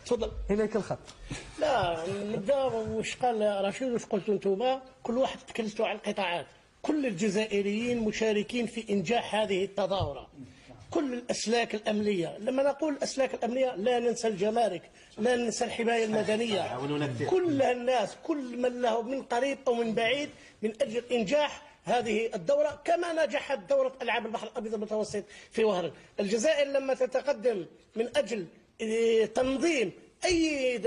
تفضل. اليك الخط. لا نبدا واش قال رشيد واش قلتوا انتم، كل واحد تكلمتوا على القطاعات. كل الجزائريين مشاركين في انجاح هذه التظاهره. كل الاسلاك الامنيه، لما نقول الاسلاك الامنيه لا ننسى الجمارك، لا ننسى الحمايه المدنيه، كل الناس، كل من له من قريب او من بعيد من اجل انجاح هذه الدورة، كما نجحت دورة ألعاب البحر الأبيض المتوسط في وهران. الجزائر لما تتقدم من أجل تنظيم أي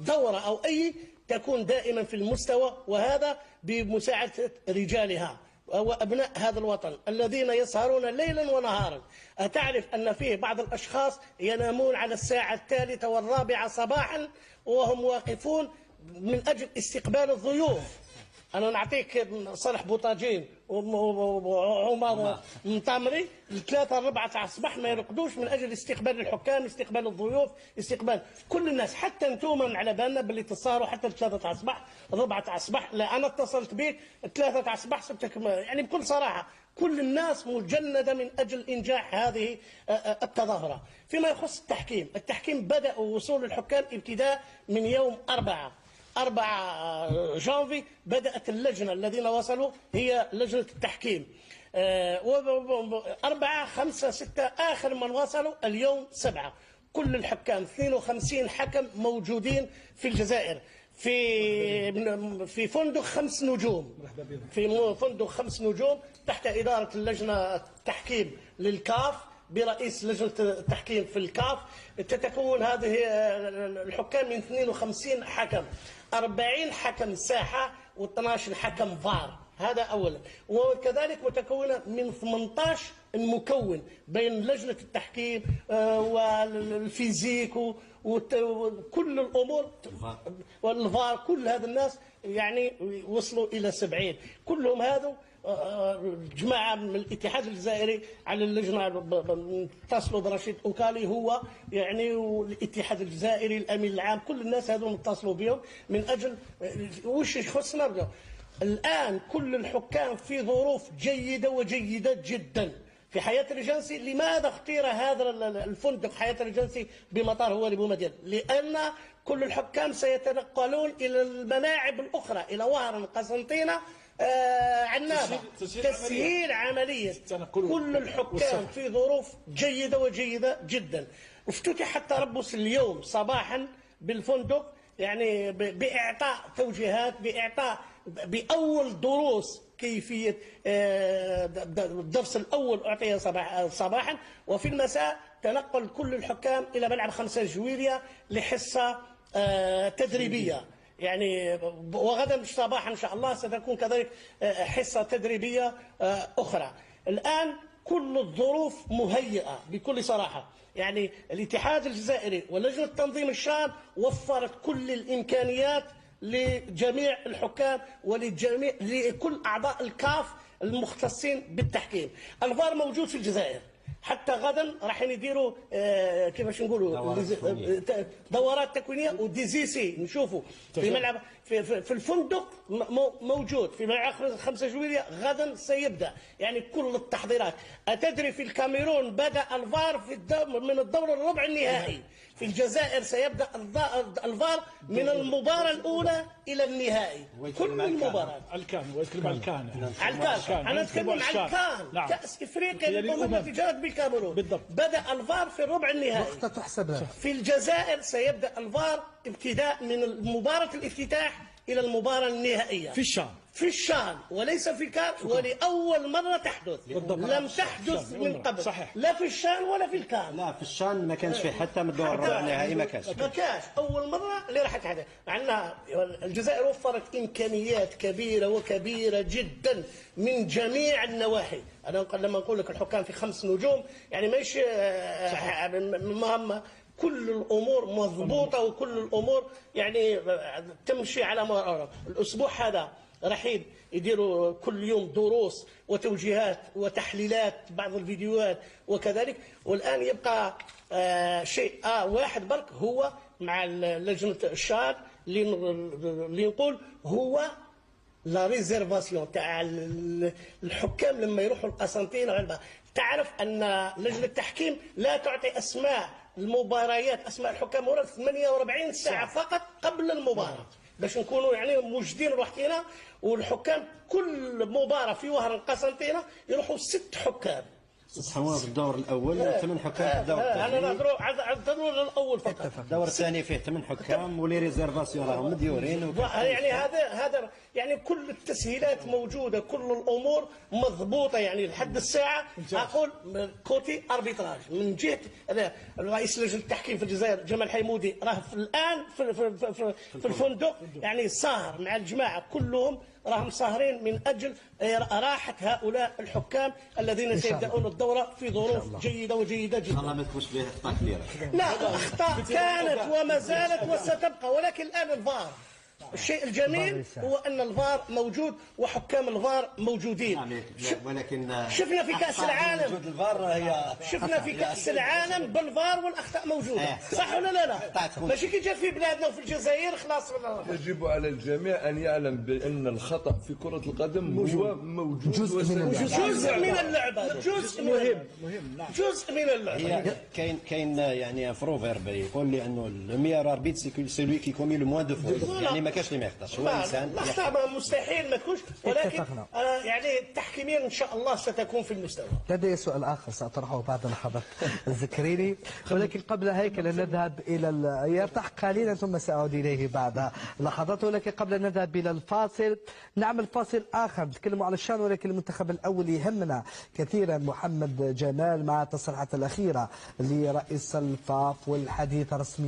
دورة أو أي تكون دائما في المستوى، وهذا بمساعدة رجالها وأبناء هذا الوطن الذين يسهرون ليلا ونهارا. أتعرف أن فيه بعض الأشخاص ينامون على الساعة 3 و4 صباحا وهم واقفون من أجل استقبال الضيوف. أنا نعطيك صالح بوطاجين وعمر مطامري 3 4 تاع الصباح ما يرقدوش من أجل استقبال الحكام، استقبال الضيوف، استقبال كل الناس. حتى انتم على بالنا باللي تسهروا حتى 3 تاع الصباح 4 تاع الصباح. لا أنا اتصلت بك 3 تاع الصباح سبتك يعني بكل صراحة. كل الناس مجندة من أجل إنجاح هذه التظاهرة. فيما يخص التحكيم، التحكيم بدأ وصول الحكام ابتداء من يوم 4 جانفي بدأت اللجنة الذين وصلوا هي لجنة التحكيم. 4 5 6 آخر من وصلوا اليوم 7. كل الحكام 52 حكم موجودين في الجزائر في فندق 5 نجوم، في فندق 5 نجوم تحت إدارة اللجنة التحكيم للكاف برئيس لجنة التحكيم في الكاف. تتكون هذه الحكام من 52 حكم، 40 حكم ساحة و12 حكم فار. هذا أولا. وكذلك متكونة من 18 مكون بين لجنة التحكيم والفيزيك وكل الأمور والفار. كل هذا الناس يعني وصلوا إلى 70. كلهم هذا جماعة من الاتحاد الجزائري على اللجنة اتصلوا برشيد أوكالي هو يعني والاتحاد الجزائري الأمين العام. كل الناس هذول اتصلوا بهم من أجل وش يخصنا. الآن كل الحكام في ظروف جيدة وجيدة جدا في حياة ريجنسي. لماذا اختير هذا الفندق حياة ريجنسي بمطار هواري بومدين؟ لأن كل الحكام سيتنقلون إلى الملاعب الأخرى، إلى وهران، قسنطينة، عنابة، تسهيل عملية. كل الحكام في ظروف جيدة وجيدة جدا. افتتح التربص اليوم صباحا بالفندق يعني بإعطاء توجيهات، بأول دروس كيفية الدرس الأول أعطي صباحا. وفي المساء تنقل كل الحكام إلى ملعب 5 جويلية لحصة تدريبية يعني. وغدا صباحا إن شاء الله ستكون كذلك حصة تدريبية أخرى. الآن كل الظروف مهيئة بكل صراحة. يعني الاتحاد الجزائري ولجنة تنظيم الشان وفرت كل الإمكانيات لجميع الحكام لكل أعضاء الكاف المختصين بالتحكيم. الفار موجود في الجزائر. حتى غدا راح يديروا كيفاش نقولوا دورات تكوينيه وديزيسي نشوفوا في ملعب في الفندق موجود في ملعب 5 جويلية. غدا سيبدا يعني كل التحضيرات. أتدري في الكاميرون بدأ الفار من الدور الربع النهائي. في الجزائر سيبدأ الفار من المباراة الأولى إلى النهائي. كل المباراة الكان ويتكلم عن الكان. أنا أتكلم عن الكان كأس إفريقيا للأمم التي جرت بالكاميرون. بدأ الفار في الربع النهائي. في الجزائر سيبدأ الفار ابتداء من مباراة الافتتاح إلى المباراة النهائية في الشان وليس في الكان. ولأول مرة تحدث. لم تحدث من قبل. صحيح. لا في الشان ولا في الكان. لا في الشان ما كانش فيه حتى من الدور الربع النهائي ما كانش. أول مرة اللي راح تحدث. مع أن الجزائر وفرت إمكانيات كبيرة وكبيرة جدا من جميع النواحي. أنا لما نقول لك الحكام في 5 نجوم يعني ماهيش مهمة. كل الأمور مضبوطة وكل الأمور يعني تمشي على مرارة. الأسبوع هذا راح يديروا كل يوم دروس وتوجيهات وتحليلات بعض الفيديوهات وكذلك. والآن يبقى شيء واحد برك هو مع لجنة الشان اللي نقول هو لا ريزيرفاسيون تاع الحكام لما يروحوا القسنطينة. تعرف أن لجنة التحكيم لا تعطي أسماء المباريات اسماء الحكام ورا 48 ساعه فقط قبل المباراه باش نكونوا يعني موجودين روحتنا. والحكام كل مباراه في وهر قسنطينه يروحوا 6 حكام. صحوا في الدور الاول 8 حكام في الدور الثاني. انا نهضروا على الدور الاول فقط. الدور الثاني فيه 8 حكام ولي ريزيرفاسيون راهم مديورين. يعني هذا يعني كل التسهيلات موجوده، كل الامور مضبوطه. يعني لحد الساعه اقول كوتي اربيتراج من جهه رئيس لجنه التحكيم في الجزائر جمال حيمودي راه الان في الفندق، يعني ساهر مع الجماعه كلهم راهم ساهرين من اجل راحه هؤلاء الحكام الذين سيبداون الدوره في ظروف جيده وجيده جدا. الله ما تكونش فيها اخطاء كبيره. لا، اخطاء كانت وما زالت وستبقى، ولكن الان الفار. الشيء الجميل هو ان الفار موجود وحكام الفار موجودين. ولكن شفنا في كاس العالم، وجود الفار هي شفنا في كاس العالم بالفار والاخطاء موجوده، صح ولا لا؟ ماشي كي جا في بلادنا وفي الجزائر خلاص. يجب على الجميع ان يعلم بان الخطا في كره القدم هو موجود، جزء من اللعبه، جزء مهم، جزء من اللعبه. كاين يعني بروفيرب يقول لي انه الميور اربيت سي كي كومي لو موان دو فوت، يعني ما كاش اللي ما يخطاش، هو انسان. الاخطاء مستحيل ما تكونش، ولكن يعني التحكيميا ان شاء الله ستكون في المستوى. لدي سؤال اخر ساطرحه بعد لحظات الذكريني، ولكن قبل هيك نذهب الى يرتاح قليلا ثم ساعود اليه بعد لحظات. ولكن قبل ان نذهب الى الفاصل نعمل فاصل اخر نتكلم على الشان، ولكن المنتخب الاول يهمنا كثيرا. محمد جمال مع التصريحات الاخيره لرئيس الفاف والحديث رسميا